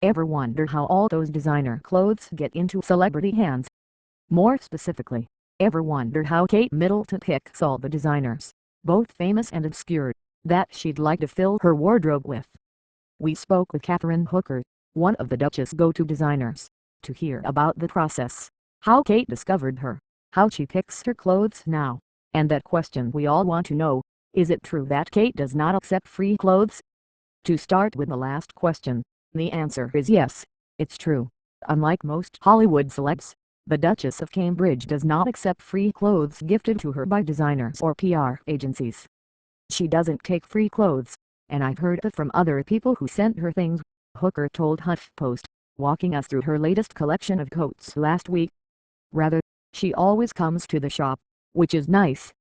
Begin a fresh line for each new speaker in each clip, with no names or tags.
Ever wonder how all those designer clothes get into celebrity hands? More specifically, ever wonder how Kate Middleton picks all the designers, both famous and obscure, that she'd like to fill her wardrobe with? We spoke with Katherine Hooker, one of the Duchess' go-to designers, to hear about the process, how Kate discovered her, how she picks her clothes now, and that question we all want to know: is it true that Kate does not accept free clothes? To start with the last question, the answer is yes, it's true. Unlike most Hollywood celebs, the Duchess of Cambridge does not accept free clothes gifted to her by designers or PR agencies. She doesn't take free clothes, and I've heard that from other people who sent her things, Hooker told HuffPost, walking us through her latest collection of coats last week. Rather, she always comes to the shop, which is nice.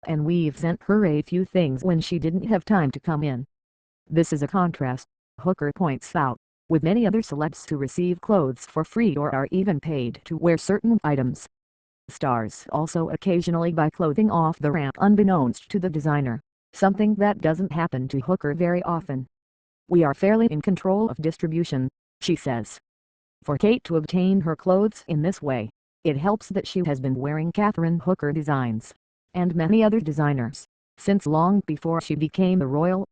And we've sent her a few things when she didn't have time to come in. This is a contrast, Hooker points out, with many other celebs who receive clothes for free or are even paid to wear certain items. Stars also occasionally buy clothing off the ramp unbeknownst to the designer, something that doesn't happen to Hooker very often. We are fairly in control of distribution, she says. For Kate to obtain her clothes in this way, it helps that she has been wearing Katherine Hooker designs, and many other designers, since long before she became the royal.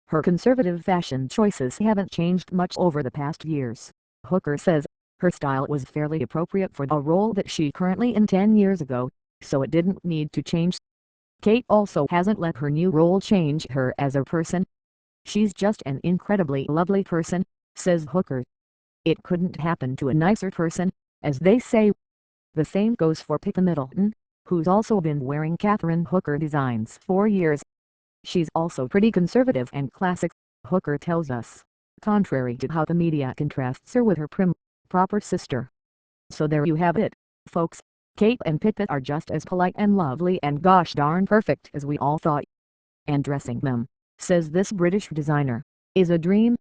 Her conservative fashion choices haven't changed much over the past years, Hooker says. Her style was fairly appropriate for a role that she currently in 10 years ago, so it didn't need to change. Kate also hasn't let her new role change her as a person. She's just an incredibly lovely person, says Hooker. It couldn't happen to a nicer person, as they say. The same goes for Middleton, who's also been wearing Katherine Hooker designs for years. She's also pretty conservative and classic, Hooker tells us, contrary to how the media contrasts her with her prim, proper sister. So there you have it, folks. Kate and Pippet are just as polite and lovely and gosh darn perfect as we all thought. And dressing them, says this British designer, is a dream.